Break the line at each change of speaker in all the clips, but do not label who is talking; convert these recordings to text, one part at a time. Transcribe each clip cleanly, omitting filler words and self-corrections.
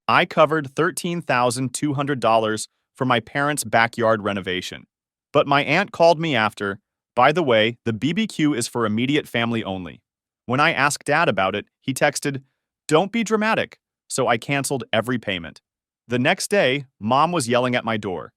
I covered $13,200 for my parents' backyard renovation. But my aunt called me after, by the way, the BBQ is for immediate family only. When I asked Dad about it, he texted, "Don't be dramatic," so I canceled every payment. The next day, Mom was yelling at my door.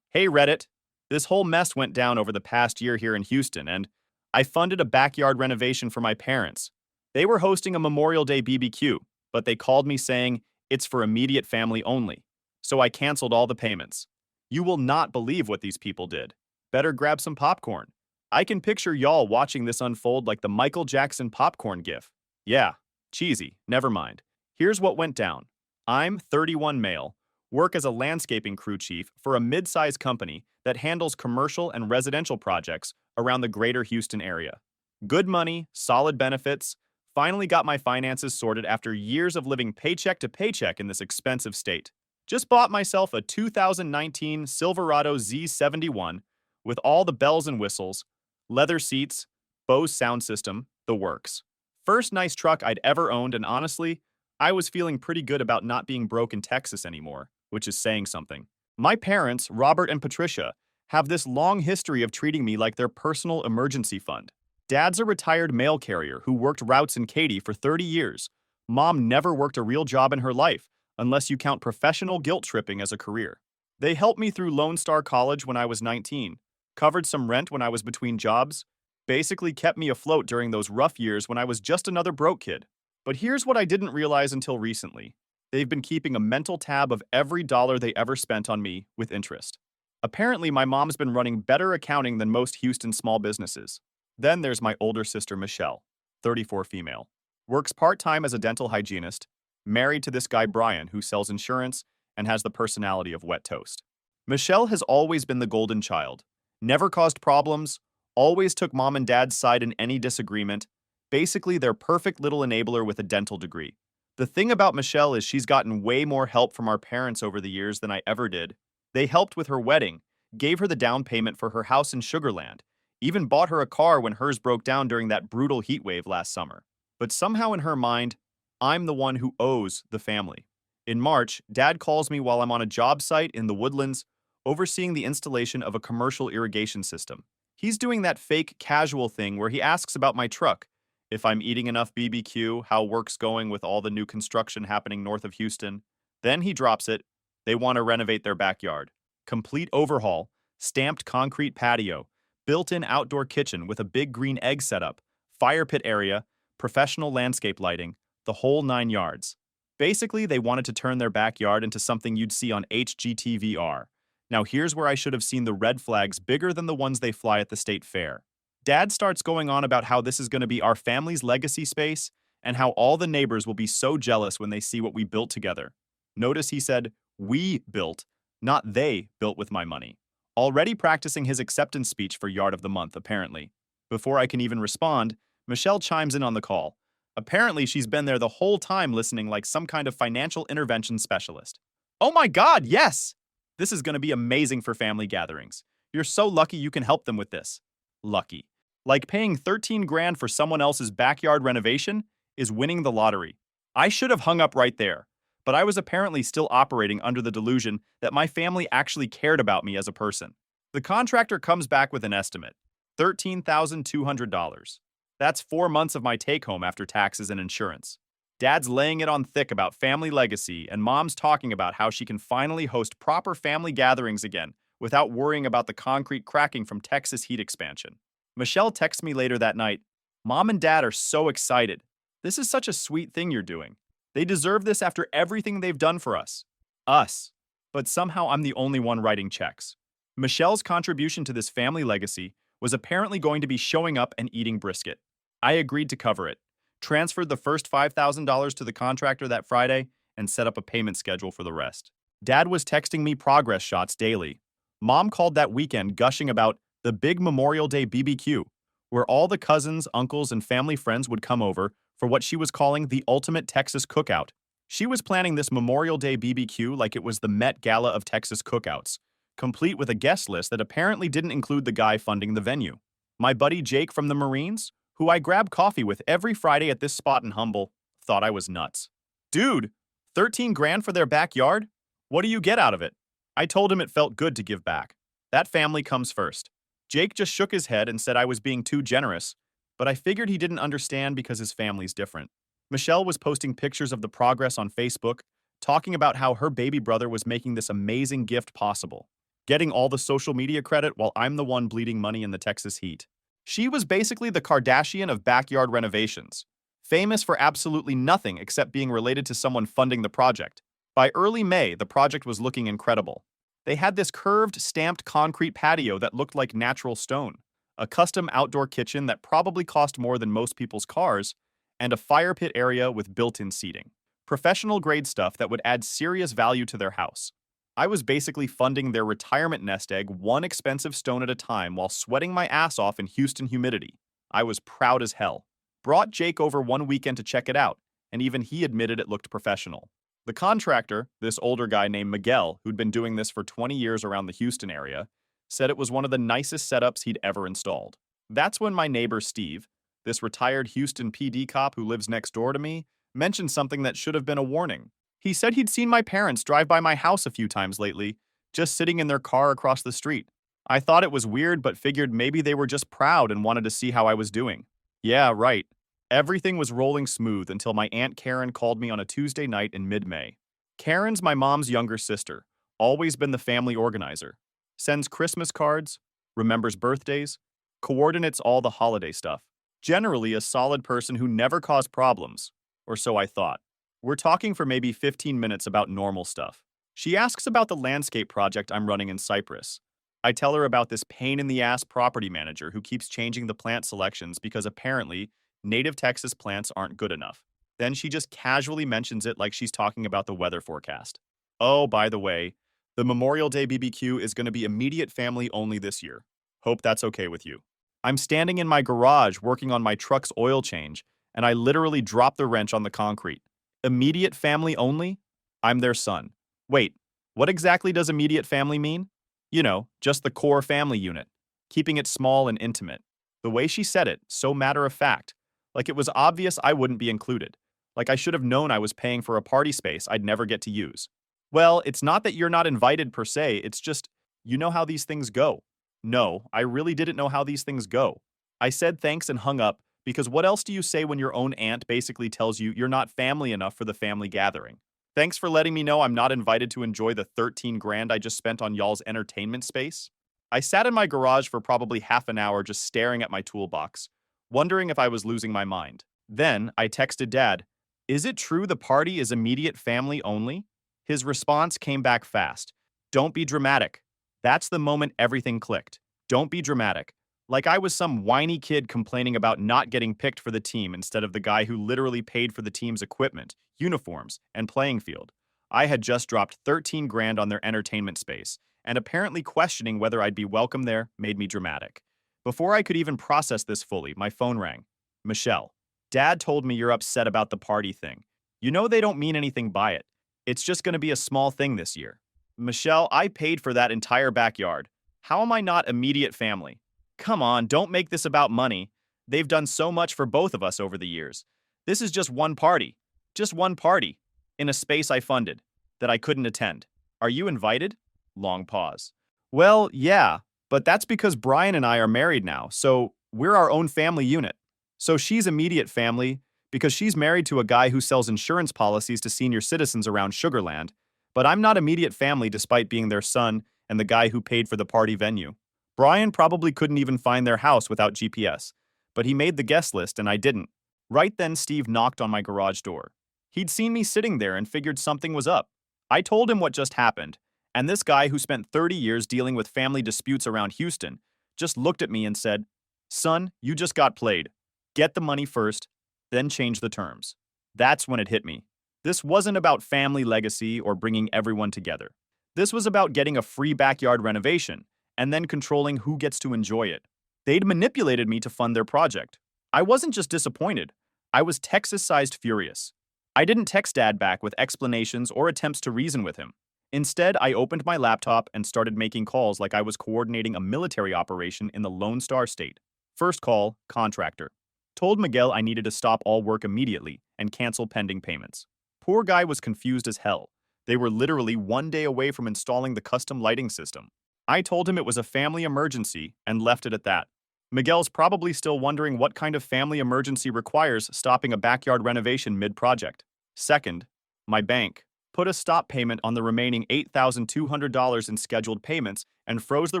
"Hey Reddit, this whole mess went down over the past year here in Houston, and I funded a backyard renovation for my parents. They were hosting a Memorial Day BBQ, but they called me saying it's for immediate family only, so I canceled all the payments. You will not believe what these people did. Better grab some popcorn. I can picture y'all watching this unfold like the Michael Jackson popcorn gif. Yeah, cheesy, never mind. Here's what went down. I'm 31 male, work as a landscaping crew chief for a mid-sized company that handles commercial and residential projects around the greater Houston area. Good money, solid benefits, finally got my finances sorted after years of living paycheck to paycheck in this expensive state. Just bought myself a 2019 Silverado Z71 with all the bells and whistles, leather seats, Bose sound system, the works. First nice truck I'd ever owned, and honestly, I was feeling pretty good about not being broke in Texas anymore, which is saying something. My parents, Robert and Patricia, have this long history of treating me like their personal emergency fund. Dad's a retired mail carrier who worked routes in Katy for 30 years. Mom never worked a real job in her life, unless you count professional guilt tripping as a career. They helped me through Lone Star College when I was 19, covered some rent when I was between jobs, basically kept me afloat during those rough years when I was just another broke kid. But here's what I didn't realize until recently. They've been keeping a mental tab of every dollar they ever spent on me with interest. Apparently, my mom's been running better accounting than most Houston small businesses. Then there's my older sister, Michelle, 34 female. Works part-time as a dental hygienist, married to this guy Brian who sells insurance and has the personality of wet toast. Michelle has always been the golden child, never caused problems, always took mom and dad's side in any disagreement, basically their perfect little enabler with a dental degree. The thing about Michelle is she's gotten way more help from our parents over the years than I ever did. They helped with her wedding, gave her the down payment for her house in Sugarland, even bought her a car when hers broke down during that brutal heat wave last summer. But somehow in her mind, I'm the one who owes the family. In March, Dad calls me while I'm on a job site in the Woodlands, overseeing the installation of a commercial irrigation system. He's doing that fake casual thing where he asks about my truck, if I'm eating enough BBQ, how work's going with all the new construction happening north of Houston. Then he drops it. They want to renovate their backyard. Complete overhaul, stamped concrete patio, built-in outdoor kitchen with a big green egg setup, fire pit area, professional landscape lighting, the whole 9 yards. Basically, they wanted to turn their backyard into something you'd see on HGTV-R. Now here's where I should have seen the red flags bigger than the ones they fly at the state fair. Dad starts going on about how this is going to be our family's legacy space and how all the neighbors will be so jealous when they see what we built together. Notice he said, "we built," not "they built with my money." Already practicing his acceptance speech for Yard of the Month, apparently. Before I can even respond, Michelle chimes in on the call. Apparently, she's been there the whole time listening like some kind of financial intervention specialist. Oh my God, yes! This is going to be amazing for family gatherings. You're so lucky you can help them with this. Lucky. Like paying 13 grand for someone else's backyard renovation is winning the lottery. I should have hung up right there, but I was apparently still operating under the delusion that my family actually cared about me as a person. The contractor comes back with an estimate, $13,200. That's 4 months of my take-home after taxes and insurance. Dad's laying it on thick about family legacy, and Mom's talking about how she can finally host proper family gatherings again without worrying about the concrete cracking from Texas heat expansion. Michelle texts me later that night, "Mom and Dad are so excited. This is such a sweet thing you're doing. They deserve this after everything they've done for us." Us. But somehow I'm the only one writing checks. Michelle's contribution to this family legacy was apparently going to be showing up and eating brisket. I agreed to cover it, transferred the first $5,000 to the contractor that Friday, and set up a payment schedule for the rest. Dad was texting me progress shots daily. Mom called that weekend gushing about the big Memorial Day BBQ, where all the cousins, uncles, and family friends would come over for what she was calling the ultimate Texas cookout. She was planning this Memorial Day BBQ like it was the Met Gala of Texas cookouts, complete with a guest list that apparently didn't include the guy funding the venue. My buddy Jake from the Marines, who I grab coffee with every Friday at this spot in Humble, thought I was nuts. "Dude, 13 grand for their backyard? What do you get out of it? I told him it felt good to give back. That family comes first. Jake just shook his head and said I was being too generous, but I figured he didn't understand because his family's different. Michelle was posting pictures of the progress on Facebook, talking about how her baby brother was making this amazing gift possible, getting all the social media credit while I'm the one bleeding money in the Texas heat. She was basically the Kardashian of backyard renovations, famous for absolutely nothing except being related to someone funding the project. By early May, the project was looking incredible. They had this curved, stamped concrete patio that looked like natural stone, a custom outdoor kitchen that probably cost more than most people's cars, and a fire pit area with built-in seating. Professional grade stuff that would add serious value to their house. I was basically funding their retirement nest egg one expensive stone at a time while sweating my ass off in Houston humidity. I was proud as hell. Brought Jake over one weekend to check it out, and even he admitted it looked professional. The contractor, this older guy named Miguel, who'd been doing this for 20 years around the Houston area, said it was one of the nicest setups he'd ever installed. That's when my neighbor Steve, this retired Houston PD cop who lives next door to me, mentioned something that should have been a warning. He said he'd seen my parents drive by my house a few times lately, just sitting in their car across the street. I thought it was weird, but figured maybe they were just proud and wanted to see how I was doing. Yeah, right. Everything was rolling smooth until my Aunt Karen called me on a Tuesday night in mid-May. Karen's my mom's younger sister, always been the family organizer. Sends Christmas cards, remembers birthdays, coordinates all the holiday stuff. Generally a solid person who never caused problems, or so I thought. We're talking for maybe 15 minutes about normal stuff. She asks about the landscape project I'm running in Cyprus. I tell her about this pain-in-the-ass property manager who keeps changing the plant selections because apparently native Texas plants aren't good enough. Then she just casually mentions it like she's talking about the weather forecast. Oh, by the way, the Memorial Day BBQ is going to be immediate family only this year. Hope that's okay with you. I'm standing in my garage working on my truck's oil change, and I literally drop the wrench on the concrete. Immediate family only? I'm their son. Wait, what exactly does immediate family mean? You know, just the core family unit, keeping it small and intimate. The way she said it, so matter of fact, like it was obvious I wouldn't be included. Like I should have known I was paying for a party space I'd never get to use. Well, it's not that you're not invited per se, it's just, you know how these things go. No, I really didn't know how these things go. I said thanks and hung up, because what else do you say when your own aunt basically tells you you're not family enough for the family gathering? Thanks for letting me know I'm not invited to enjoy the 13 grand I just spent on y'all's entertainment space. I sat in my garage for probably half an hour just staring at my toolbox, wondering if I was losing my mind. Then I texted Dad, "Is it true the party is immediate family only?" His response came back fast. "Don't be dramatic." That's the moment everything clicked. Don't be dramatic. Like I was some whiny kid complaining about not getting picked for the team instead of the guy who literally paid for the team's equipment, uniforms, and playing field. I had just dropped 13 grand on their entertainment space, and apparently questioning whether I'd be welcome there made me dramatic. Before I could even process this fully, my phone rang. "Michelle, Dad told me you're upset about the party thing. You know they don't mean anything by it. It's just going to be a small thing this year." Michelle, I paid for that entire backyard. How am I not immediate family? Come on, don't make this about money. They've done so much for both of us over the years. This is just one party. Just one party. In a space I funded. That I couldn't attend. Are you invited? Long pause. Well, yeah, but that's because Brian and I are married now, so we're our own family unit. So she's immediate family because she's married to a guy who sells insurance policies to senior citizens around Sugarland, but I'm not immediate family despite being their son and the guy who paid for the party venue. Brian probably couldn't even find their house without GPS, but he made the guest list and I didn't. Right then, Steve knocked on my garage door. He'd seen me sitting there and figured something was up. I told him what just happened, and this guy who spent 30 years dealing with family disputes around Houston just looked at me and said, "Son, you just got played. Get the money first, then change the terms." That's when it hit me. This wasn't about family legacy or bringing everyone together. This was about getting a free backyard renovation and then controlling who gets to enjoy it. They'd manipulated me to fund their project. I wasn't just disappointed. I was Texas-sized furious. I didn't text Dad back with explanations or attempts to reason with him. Instead, I opened my laptop and started making calls like I was coordinating a military operation in the Lone Star State. First call, contractor. Told Miguel I needed to stop all work immediately and cancel pending payments. poor guy was confused as hell. They were literally 1 day away from installing the custom lighting system. I told him it was a family emergency and left it at that. Miguel's probably still wondering what kind of family emergency requires stopping a backyard renovation mid-project. Second, my bank put a stop payment on the remaining $8,200 in scheduled payments and froze the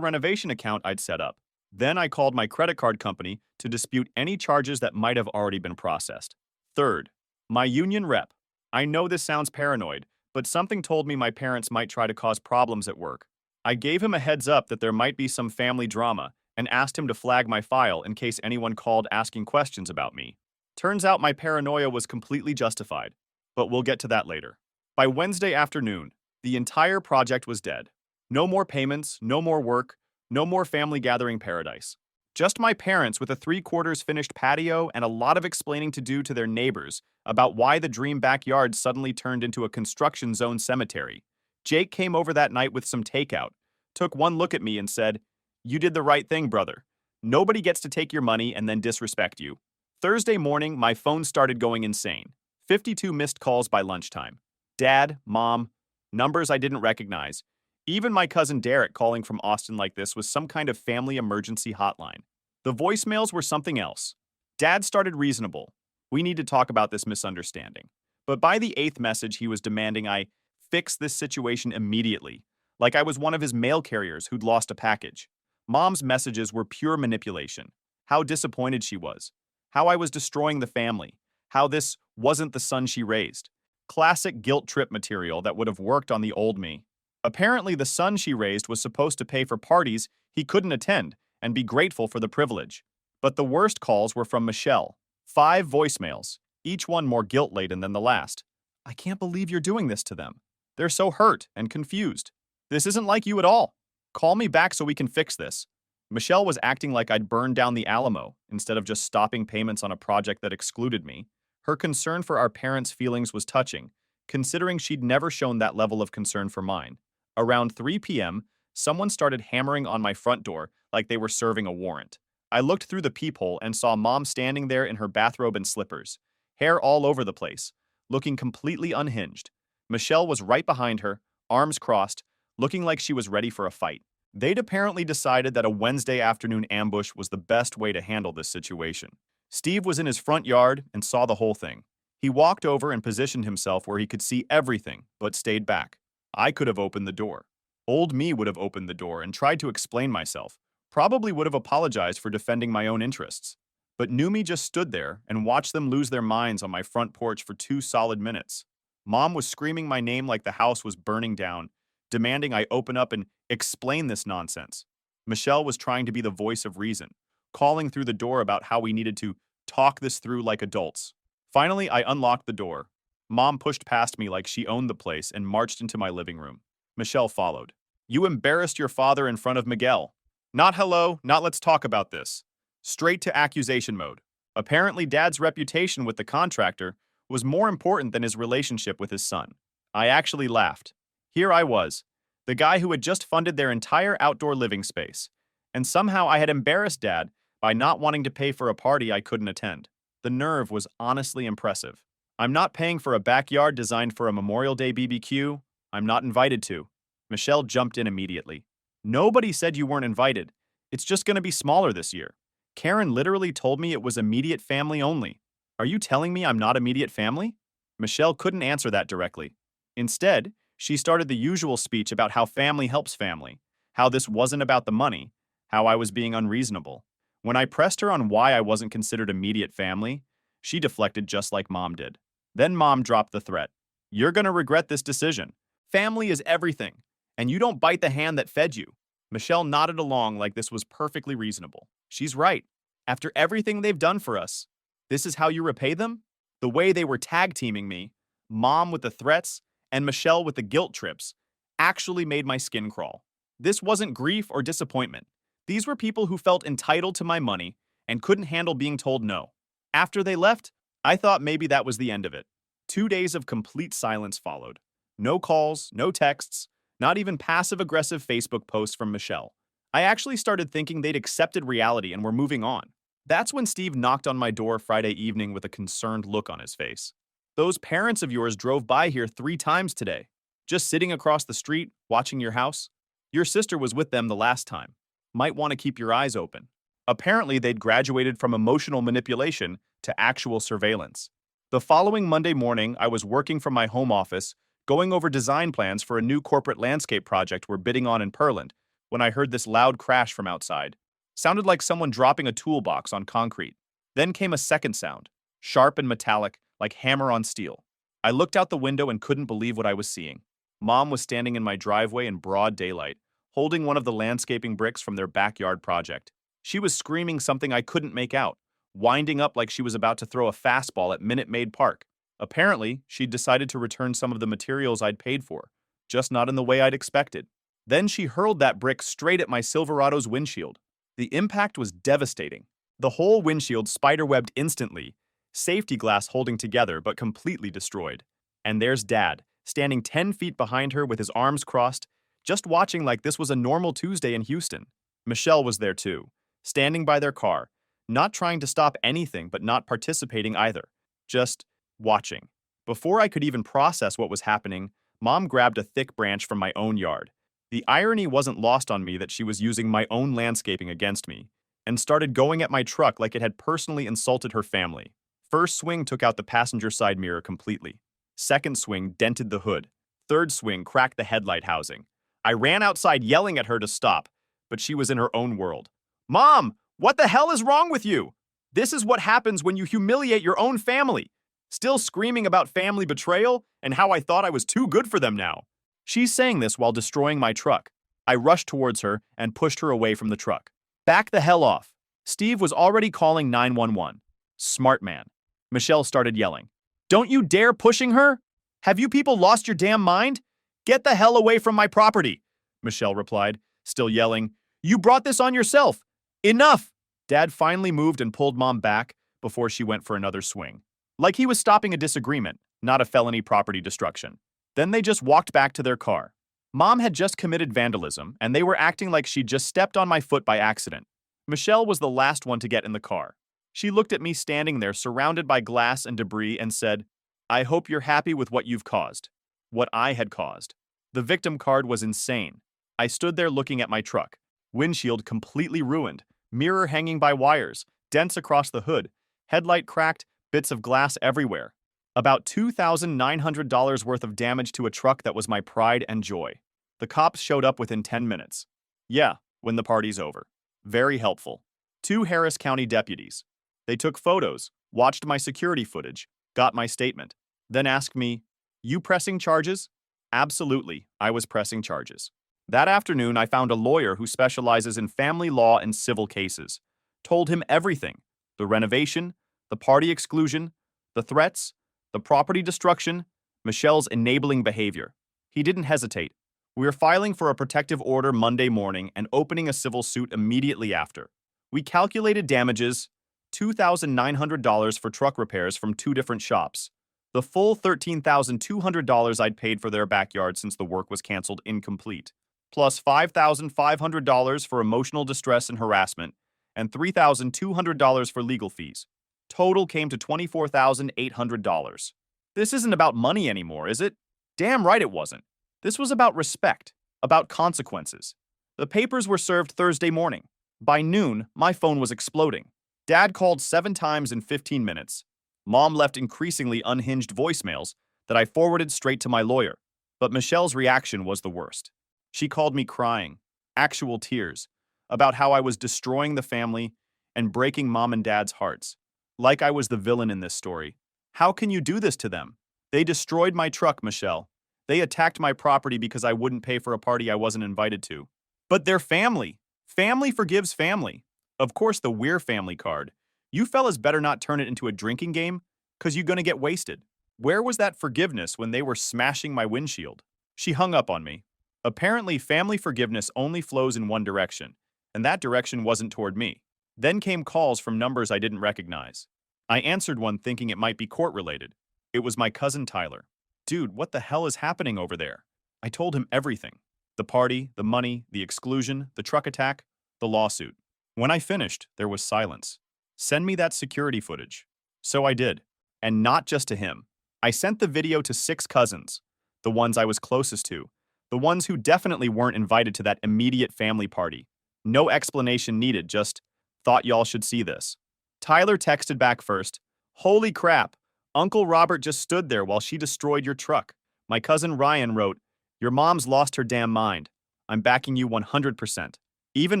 renovation account I'd set up. Then I called my credit card company to dispute any charges that might have already been processed. Third, my union rep. I know this sounds paranoid, but something told me my parents might try to cause problems at work. I gave him a heads up that there might be some family drama and asked him to flag my file in case anyone called asking questions about me. Turns out my paranoia was completely justified, but we'll get to that later. By Wednesday afternoon, the entire project was dead. No more payments, no more work, no more family gathering paradise. Just my parents with a 3/4 finished patio and a lot of explaining to do to their neighbors about why the dream backyard suddenly turned into a construction zone cemetery. Jake came over that night with some takeout, took one look at me and said, "You did the right thing, brother. Nobody gets to take your money and then disrespect you." Thursday morning, my phone started going insane. 52 missed calls by lunchtime. Dad, mom, numbers I didn't recognize. Even my cousin Derek calling from Austin like this was some kind of family emergency hotline. The voicemails were something else. Dad started reasonable. We need to talk about this misunderstanding. But by the 8th message, he was demanding I fix this situation immediately, like I was one of his mail carriers who'd lost a package. Mom's messages were pure manipulation. How disappointed she was. How I was destroying the family. How this wasn't the son she raised. Classic guilt trip material that would have worked on the old me. Apparently, the son she raised was supposed to pay for parties he couldn't attend and be grateful for the privilege. But the worst calls were from Michelle. 5 voicemails, each one more guilt-laden than the last. "I can't believe you're doing this to them. They're so hurt and confused. This isn't like you at all. Call me back so we can fix this." Michelle was acting like I'd burned down the Alamo instead of just stopping payments on a project that excluded me. Her concern for our parents' feelings was touching, considering she'd never shown that level of concern for mine. Around 3 p.m., someone started hammering on my front door like they were serving a warrant. I looked through the peephole and saw Mom standing there in her bathrobe and slippers, hair all over the place, looking completely unhinged. Michelle was right behind her, arms crossed, looking like she was ready for a fight. They'd apparently decided that a Wednesday afternoon ambush was the best way to handle this situation. Steve was in his front yard and saw the whole thing. He walked over and positioned himself where he could see everything, but stayed back. I could have opened the door. Old me would have opened the door and tried to explain myself, probably would have apologized for defending my own interests. But new me just stood there and watched them lose their minds on my front porch for 2 solid minutes. Mom was screaming my name like the house was burning down, demanding I open up and explain this nonsense. Michelle was trying to be the voice of reason, calling through the door about how we needed to talk this through like adults. Finally, I unlocked the door. Mom pushed past me like she owned the place and marched into my living room. Michelle followed. "You embarrassed your father in front of Miguel." Not hello, not let's talk about this. Straight to accusation mode. Apparently, Dad's reputation with the contractor was more important than his relationship with his son. I actually laughed. Here I was, the guy who had just funded their entire outdoor living space, and somehow I had embarrassed Dad by not wanting to pay for a party I couldn't attend. The nerve was honestly impressive. I'm not paying for a backyard designed for a Memorial Day BBQ. I'm not invited to. Michelle jumped in immediately. "Nobody said you weren't invited. It's just going to be smaller this year. Karen literally told me it was immediate family only. Are you telling me I'm not immediate family?" Michelle couldn't answer that directly. Instead, she started the usual speech about how family helps family, how this wasn't about the money, how I was being unreasonable. When I pressed her on why I wasn't considered immediate family, she deflected just like Mom did. Then Mom dropped the threat. "You're going to regret this decision. Family is everything, and you don't bite the hand that fed you." Michelle nodded along like this was perfectly reasonable. She's right. After everything they've done for us, this is how you repay them? The way they were tag teaming me, Mom with the threats, and Michelle with the guilt trips, actually made my skin crawl. This wasn't grief or disappointment. These were people who felt entitled to my money and couldn't handle being told no. After they left, I thought maybe that was the end of it. 2 days of complete silence followed. No calls, no texts, not even passive-aggressive Facebook posts from Michelle. I actually started thinking they'd accepted reality and were moving on. That's when Steve knocked on my door Friday evening with a concerned look on his face. Those parents of yours drove by here 3 times today, just sitting across the street, watching your house. Your sister was with them the last time. Might want to keep your eyes open. Apparently, they'd graduated from emotional manipulation to actual surveillance. The following Monday morning, I was working from my home office, going over design plans for a new corporate landscape project we're bidding on in Pearland, when I heard this loud crash from outside. Sounded like someone dropping a toolbox on concrete. Then came a second sound, sharp and metallic, like hammer on steel. I looked out the window and couldn't believe what I was seeing. Mom was standing in my driveway in broad daylight, holding one of the landscaping bricks from their backyard project. She was screaming something I couldn't make out, winding up like she was about to throw a fastball at Minute Maid Park. Apparently, she'd decided to return some of the materials I'd paid for, just not in the way I'd expected. Then she hurled that brick straight at my Silverado's windshield. The impact was devastating. The whole windshield spiderwebbed instantly, safety glass holding together but completely destroyed. And there's Dad, standing 10 feet behind her with his arms crossed, just watching like this was a normal Tuesday in Houston. Michelle was there too, standing by their car, not trying to stop anything but not participating either, just watching. Before I could even process what was happening, Mom grabbed a thick branch from my own yard. The irony wasn't lost on me that she was using my own landscaping against me, and started going at my truck like it had personally insulted her family. First swing took out the passenger side mirror completely. Second swing dented the hood. Third swing cracked the headlight housing. I ran outside yelling at her to stop, but she was in her own world. Mom, what the hell is wrong with you? This is what happens when you humiliate your own family. Still screaming about family betrayal and how I thought I was too good for them now. She's saying this while destroying my truck. I rushed towards her and pushed her away from the truck. Back the hell off. Steve was already calling 911. Smart man. Michelle started yelling. Don't you dare pushing her? Have you people lost your damn mind? Get the hell away from my property, Michelle replied, still yelling. You brought this on yourself. Enough! Dad finally moved and pulled Mom back before she went for another swing. Like he was stopping a disagreement, not a felony property destruction. Then they just walked back to their car. Mom had just committed vandalism, and they were acting like she'd just stepped on my foot by accident. Michelle was the last one to get in the car. She looked at me standing there surrounded by glass and debris and said, I hope you're happy with what you've caused. What I had caused. The victim card was insane. I stood there looking at my truck. Windshield completely ruined, mirror hanging by wires, dents across the hood, headlight cracked, bits of glass everywhere. About $2,900 worth of damage to a truck that was my pride and joy. The cops showed up within 10 minutes. Yeah, when the party's over. Very helpful. 2 Harris County deputies. They took photos, watched my security footage, got my statement, then asked me, You pressing charges? Absolutely, I was pressing charges. That afternoon, I found a lawyer who specializes in family law and civil cases. Told him everything. The renovation, the party exclusion, the threats, the property destruction, Michelle's enabling behavior. He didn't hesitate. We are filing for a protective order Monday morning and opening a civil suit immediately after. We calculated damages, $2,900 for truck repairs from 2 different shops. The full $13,200 I'd paid for their backyard since the work was canceled incomplete, plus $5,500 for emotional distress and harassment, and $3,200 for legal fees. Total came to $24,800. This isn't about money anymore, is it? Damn right it wasn't. This was about respect, about consequences. The papers were served Thursday morning. By noon, my phone was exploding. Dad called 7 times in 15 minutes. Mom left increasingly unhinged voicemails that I forwarded straight to my lawyer. But Michelle's reaction was the worst. She called me crying, actual tears, about how I was destroying the family and breaking Mom and Dad's hearts. Like I was the villain in this story. How can you do this to them? They destroyed my truck, Michelle. They attacked my property because I wouldn't pay for a party I wasn't invited to. But they're family. Family forgives family. Of course, the We're Family card. You fellas better not turn it into a drinking game, because you're gonna get wasted. Where was that forgiveness when they were smashing my windshield? She hung up on me. Apparently, family forgiveness only flows in one direction, and that direction wasn't toward me. Then came calls from numbers I didn't recognize. I answered one thinking it might be court-related. It was my cousin Tyler. Dude, what the hell is happening over there? I told him everything. The party, the money, the exclusion, the truck attack, the lawsuit. When I finished, there was silence. Send me that security footage. So I did. And not just to him. I sent the video to 6 cousins, the ones I was closest to, the ones who definitely weren't invited to that immediate family party. No explanation needed, just thought y'all should see this. Tyler texted back first, "Holy crap, Uncle Robert just stood there while she destroyed your truck." My cousin Ryan wrote, "Your mom's lost her damn mind. I'm backing you 100%. Even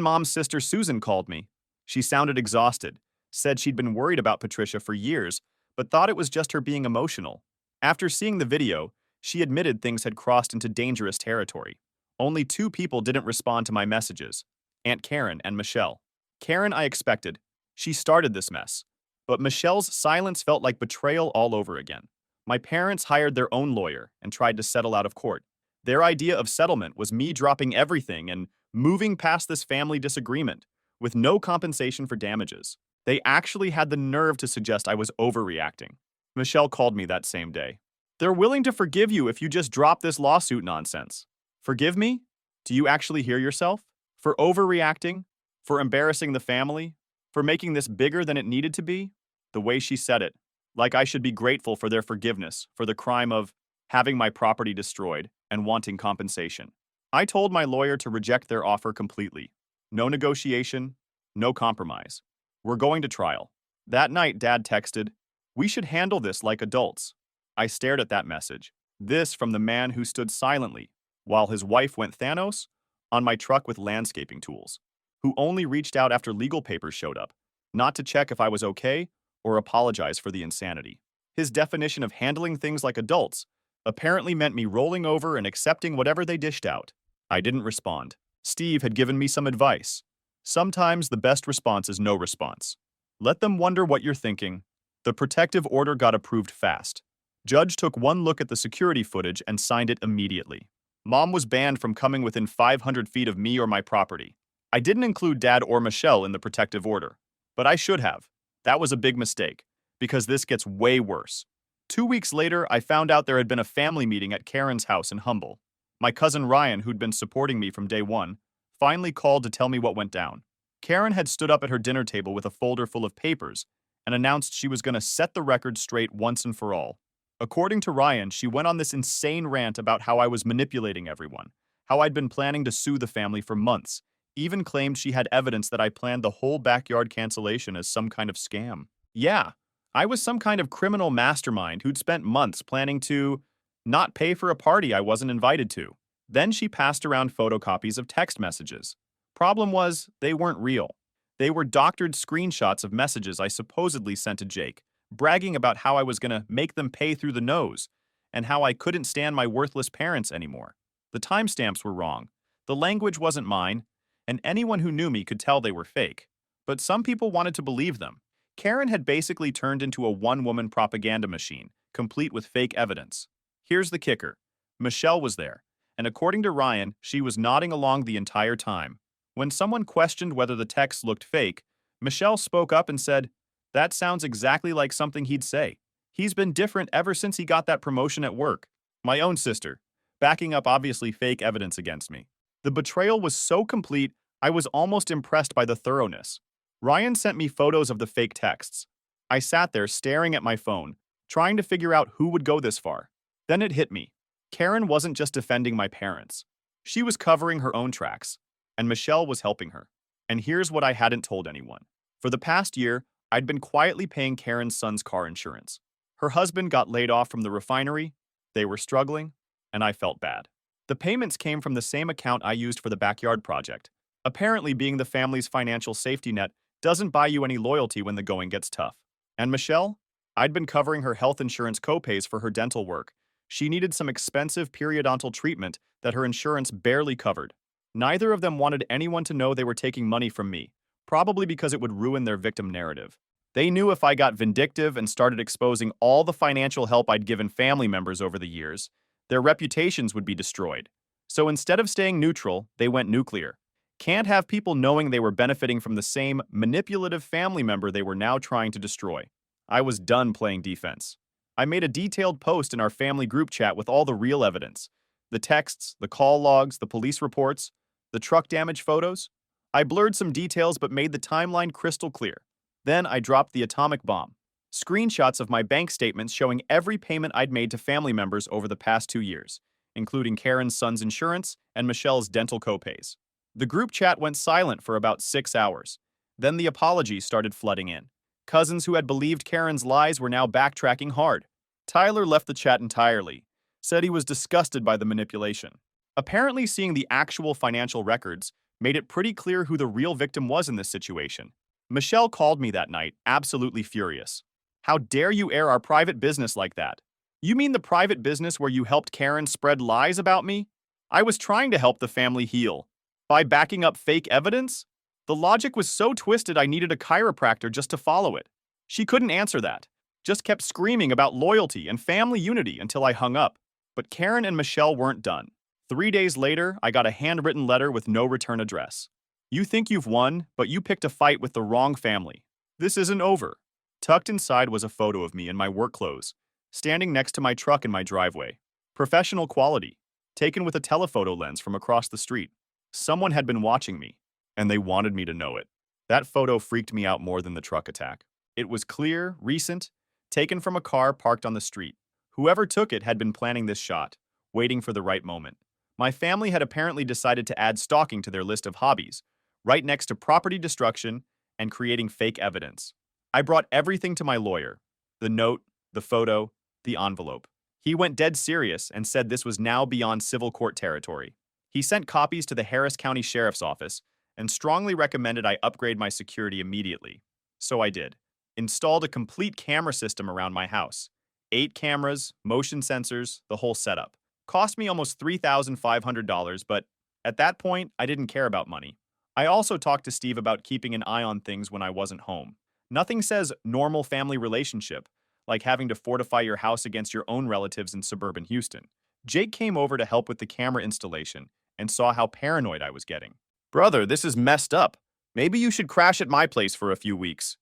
mom's sister Susan called me. She sounded exhausted, said she'd been worried about Patricia for years, but thought it was just her being emotional. After seeing the video, she admitted things had crossed into dangerous territory. Only 2 people didn't respond to my messages, Aunt Karen and Michelle. Karen I expected. She started this mess. But Michelle's silence felt like betrayal all over again. My parents hired their own lawyer and tried to settle out of court. Their idea of settlement was me dropping everything and moving past this family disagreement, with no compensation for damages. They actually had the nerve to suggest I was overreacting. Michelle called me that same day. "They're willing to forgive you if you just drop this lawsuit nonsense." Forgive me? Do you actually hear yourself? For overreacting? For embarrassing the family? For making this bigger than it needed to be? The way she said it, like I should be grateful for their forgiveness for the crime of having my property destroyed and wanting compensation. I told my lawyer to reject their offer completely. No negotiation, no compromise. We're going to trial. That night, Dad texted, "We should handle this like adults." I stared at that message. This from the man who stood silently, while his wife went Thanos, on my truck with landscaping tools, who only reached out after legal papers showed up, not to check if I was okay or apologize for the insanity. His definition of handling things like adults apparently meant me rolling over and accepting whatever they dished out. I didn't respond. Steve had given me some advice. Sometimes the best response is no response. Let them wonder what you're thinking. The protective order got approved fast. Judge took one look at the security footage and signed it immediately. Mom was banned from coming within 500 feet of me or my property. I didn't include Dad or Michelle in the protective order, but I should have. That was a big mistake, because this gets way worse. 2 weeks later, I found out there had been a family meeting at Karen's house in Humble. My cousin Ryan, who'd been supporting me from day one, finally called to tell me what went down. Karen had stood up at her dinner table with a folder full of papers and announced she was going to set the record straight once and for all. According to Ryan, she went on this insane rant about how I was manipulating everyone, how I'd been planning to sue the family for months, even claimed she had evidence that I planned the whole backyard cancellation as some kind of scam. Yeah, I was some kind of criminal mastermind who'd spent months planning to not pay for a party I wasn't invited to. Then she passed around photocopies of text messages. Problem was, they weren't real. They were doctored screenshots of messages I supposedly sent to Jake, bragging about how I was going to make them pay through the nose, and how I couldn't stand my worthless parents anymore. The timestamps were wrong, the language wasn't mine, and anyone who knew me could tell they were fake. But some people wanted to believe them. Karen had basically turned into a one-woman propaganda machine, complete with fake evidence. Here's the kicker. Michelle was there, and according to Ryan, she was nodding along the entire time. When someone questioned whether the text looked fake, Michelle spoke up and said, "That sounds exactly like something he'd say. He's been different ever since he got that promotion at work." My own sister, backing up obviously fake evidence against me. The betrayal was so complete, I was almost impressed by the thoroughness. Ryan sent me photos of the fake texts. I sat there staring at my phone, trying to figure out who would go this far. Then it hit me. Karen wasn't just defending my parents. She was covering her own tracks, and Michelle was helping her. And here's what I hadn't told anyone. For the past year, I'd been quietly paying Karen's son's car insurance. Her husband got laid off from the refinery, they were struggling, and I felt bad. The payments came from the same account I used for the backyard project. Apparently, being the family's financial safety net doesn't buy you any loyalty when the going gets tough. And Michelle? I'd been covering her health insurance copays for her dental work. She needed some expensive periodontal treatment that her insurance barely covered. Neither of them wanted anyone to know they were taking money from me, probably because it would ruin their victim narrative. They knew if I got vindictive and started exposing all the financial help I'd given family members over the years, their reputations would be destroyed. So instead of staying neutral, they went nuclear. Can't have people knowing they were benefiting from the same manipulative family member they were now trying to destroy. I was done playing defense. I made a detailed post in our family group chat with all the real evidence. The texts, the call logs, the police reports, the truck damage photos. I blurred some details but made the timeline crystal clear. Then I dropped the atomic bomb. Screenshots of my bank statements showing every payment I'd made to family members over the past 2 years, including Karen's son's insurance and Michelle's dental copays. The group chat went silent for about 6 hours. Then the apologies started flooding in. Cousins who had believed Karen's lies were now backtracking hard. Tyler left the chat entirely, said he was disgusted by the manipulation. Apparently, seeing the actual financial records made it pretty clear who the real victim was in this situation. Michelle called me that night, absolutely furious. How dare you air our private business like that? You mean the private business where you helped Karen spread lies about me? I was trying to help the family heal. By backing up fake evidence? The logic was so twisted I needed a chiropractor just to follow it. She couldn't answer that. Just kept screaming about loyalty and family unity until I hung up. But Karen and Michelle weren't done. 3 days later, I got a handwritten letter with no return address. You think you've won, but you picked a fight with the wrong family. This isn't over. Tucked inside was a photo of me in my work clothes, standing next to my truck in my driveway. Professional quality, taken with a telephoto lens from across the street. Someone had been watching me, and they wanted me to know it. That photo freaked me out more than the truck attack. It was clear, recent, taken from a car parked on the street. Whoever took it had been planning this shot, waiting for the right moment. My family had apparently decided to add stalking to their list of hobbies, right next to property destruction and creating fake evidence. I brought everything to my lawyer: the note, the photo, the envelope. He went dead serious and said this was now beyond civil court territory. He sent copies to the Harris County Sheriff's Office and strongly recommended I upgrade my security immediately. So I did. Installed a complete camera system around my house. 8 cameras, motion sensors, the whole setup. Cost me almost $3,500, but at that point, I didn't care about money. I also talked to Steve about keeping an eye on things when I wasn't home. Nothing says normal family relationship like having to fortify your house against your own relatives in suburban Houston. Jake came over to help with the camera installation and saw how paranoid I was getting. Brother, this is messed up. Maybe you should crash at my place for a few weeks.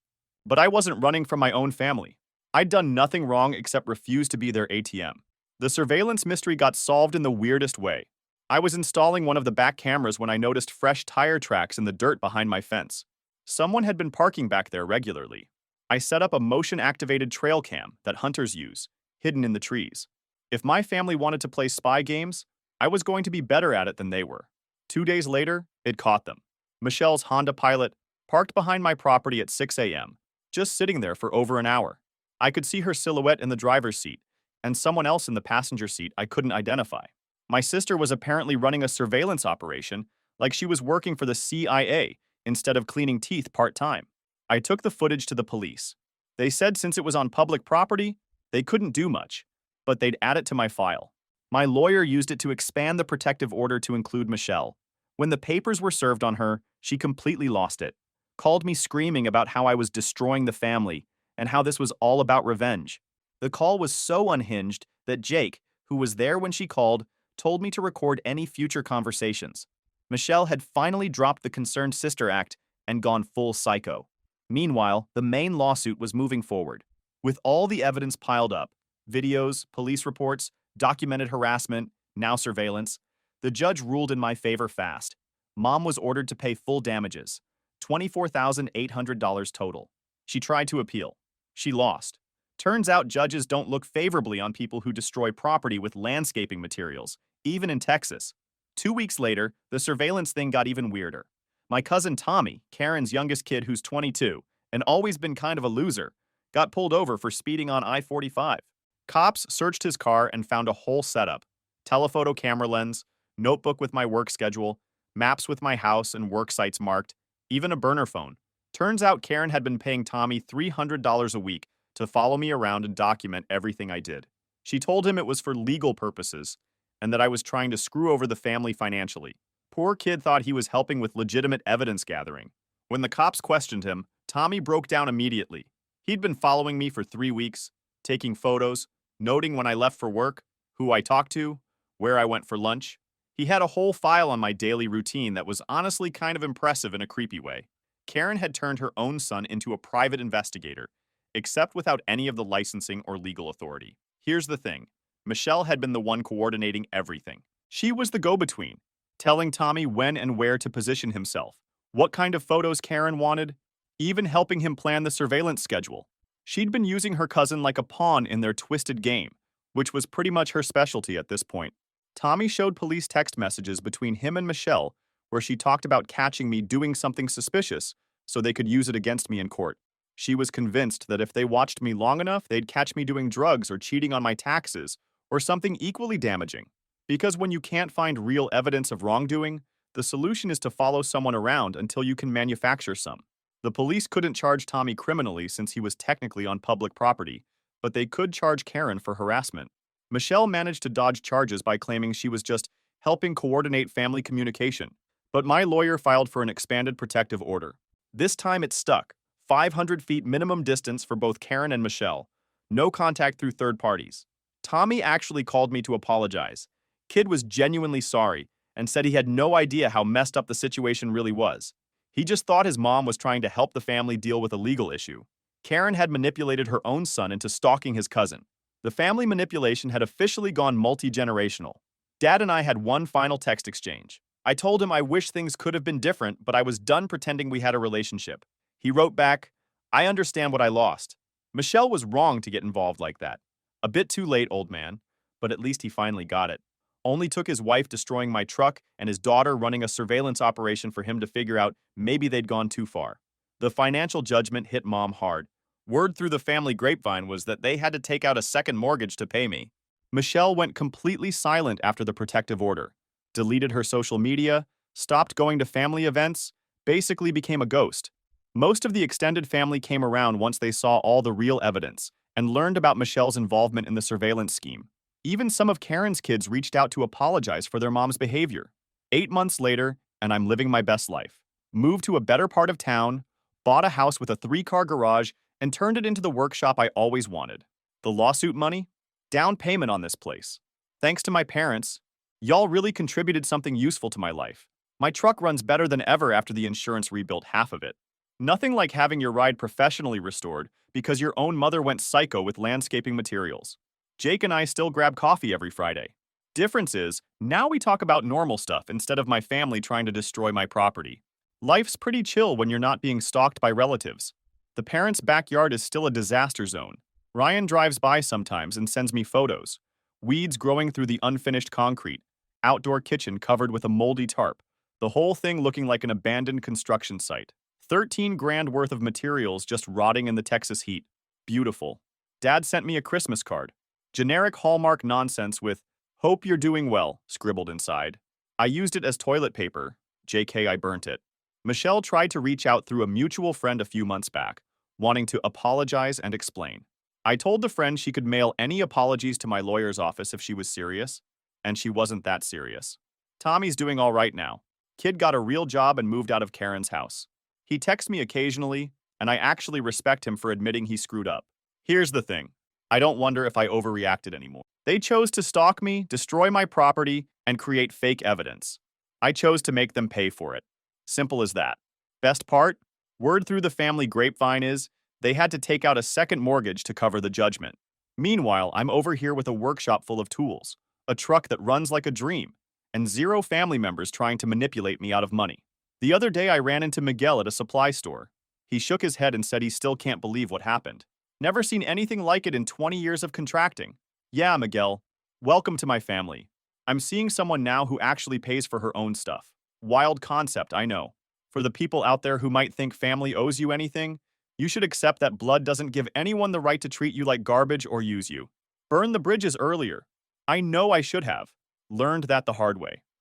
But I wasn't running from my own family. I'd done nothing wrong except refuse to be their ATM. The surveillance mystery got solved in the weirdest way. I was installing one of the back cameras when I noticed fresh tire tracks in the dirt behind my fence. Someone had been parking back there regularly. I set up a motion-activated trail cam that hunters use, hidden in the trees. If my family wanted to play spy games, I was going to be better at it than they were. 2 days later, it caught them. Michelle's Honda Pilot parked behind my property at 6 a.m., just sitting there for over an hour. I could see her silhouette in the driver's seat, and someone else in the passenger seat I couldn't identify. My sister was apparently running a surveillance operation like she was working for the CIA instead of cleaning teeth part-time. I took the footage to the police. They said since it was on public property, they couldn't do much, but they'd add it to my file. My lawyer used it to expand the protective order to include Michelle. When the papers were served on her, she completely lost it. Called me screaming about how I was destroying the family and how this was all about revenge. The call was so unhinged that Jake, who was there when she called, told me to record any future conversations. Michelle had finally dropped the Concerned Sister Act and gone full psycho. Meanwhile, the main lawsuit was moving forward. With all the evidence piled up, videos, police reports, documented harassment, now surveillance, the judge ruled in my favor fast. Mom was ordered to pay full damages, $24,800 total. She tried to appeal. She lost. Turns out judges don't look favorably on people who destroy property with landscaping materials, even in Texas. 2 weeks later, the surveillance thing got even weirder. My cousin Tommy, Karen's youngest kid who's 22, and always been kind of a loser, got pulled over for speeding on I-45. Cops searched his car and found a whole setup: telephoto camera lens, notebook with my work schedule, maps with my house and work sites marked, even a burner phone. Turns out Karen had been paying Tommy $300 a week to follow me around and document everything I did. She told him it was for legal purposes and that I was trying to screw over the family financially. Poor kid thought he was helping with legitimate evidence gathering. When the cops questioned him, Tommy broke down immediately. He'd been following me for 3 weeks, taking photos, noting when I left for work, who I talked to, where I went for lunch. He had a whole file on my daily routine that was honestly kind of impressive in a creepy way. Karen had turned her own son into a private investigator, except without any of the licensing or legal authority. Here's the thing. Michelle had been the one coordinating everything. She was the go-between, telling Tommy when and where to position himself, what kind of photos Karen wanted, even helping him plan the surveillance schedule. She'd been using her cousin like a pawn in their twisted game, which was pretty much her specialty at this point. Tommy showed police text messages between him and Michelle where she talked about catching me doing something suspicious so they could use it against me in court. She was convinced that if they watched me long enough, they'd catch me doing drugs or cheating on my taxes or something equally damaging. Because when you can't find real evidence of wrongdoing, the solution is to follow someone around until you can manufacture some. The police couldn't charge Tommy criminally since he was technically on public property, but they could charge Karen for harassment. Michelle managed to dodge charges by claiming she was just helping coordinate family communication, but my lawyer filed for an expanded protective order. This time it stuck. 500 feet minimum distance for both Karen and Michelle. No contact through third parties. Tommy actually called me to apologize. Kid was genuinely sorry and said he had no idea how messed up the situation really was. He just thought his mom was trying to help the family deal with a legal issue. Karen had manipulated her own son into stalking his cousin. The family manipulation had officially gone multi-generational. Dad and I had one final text exchange. I told him I wish things could have been different, but I was done pretending we had a relationship. He wrote back, "I understand what I lost. Michelle was wrong to get involved like that. A bit too late, old man." But at least he finally got it. Only took his wife destroying my truck and his daughter running a surveillance operation for him to figure out maybe they'd gone too far. The financial judgment hit Mom hard. Word through the family grapevine was that they had to take out a second mortgage to pay me. Michelle went completely silent after the protective order, deleted her social media, stopped going to family events, basically became a ghost. Most of the extended family came around once they saw all the real evidence and learned about Michelle's involvement in the surveillance scheme. Even some of Karen's kids reached out to apologize for their mom's behavior. 8 months later, and I'm living my best life. Moved to a better part of town, bought a house with a 3-car garage, and turned it into the workshop I always wanted. The lawsuit money? Down payment on this place. Thanks to my parents, y'all really contributed something useful to my life. My truck runs better than ever after the insurance rebuilt half of it. Nothing like having your ride professionally restored because your own mother went psycho with landscaping materials. Jake and I still grab coffee every Friday. Difference is, now we talk about normal stuff instead of my family trying to destroy my property. Life's pretty chill when you're not being stalked by relatives. The parents' backyard is still a disaster zone. Ryan drives by sometimes and sends me photos. Weeds growing through the unfinished concrete. Outdoor kitchen covered with a moldy tarp. The whole thing looking like an abandoned construction site. 13 grand worth of materials just rotting in the Texas heat. Beautiful. Dad sent me a Christmas card. Generic Hallmark nonsense with, "Hope you're doing well," scribbled inside. I used it as toilet paper. JK, I burnt it. Michelle tried to reach out through a mutual friend a few months back, wanting to apologize and explain. I told the friend she could mail any apologies to my lawyer's office if she was serious, and she wasn't that serious. Tommy's doing all right now. Kid got a real job and moved out of Karen's house. He texts me occasionally, and I actually respect him for admitting he screwed up. Here's the thing. I don't wonder if I overreacted anymore. They chose to stalk me, destroy my property, and create fake evidence. I chose to make them pay for it. Simple as that. Best part? Word through the family grapevine is they had to take out a second mortgage to cover the judgment. Meanwhile, I'm over here with a workshop full of tools, a truck that runs like a dream, and 0 family members trying to manipulate me out of money. The other day I ran into Miguel at a supply store. He shook his head and said he still can't believe what happened. Never seen anything like it in 20 years of contracting. Yeah, Miguel. Welcome to my family. I'm seeing someone now who actually pays for her own stuff. Wild concept, I know. For the people out there who might think family owes you anything, you should accept that blood doesn't give anyone the right to treat you like garbage or use you. Burn the bridges earlier. I know I should have. Learned that the hard way.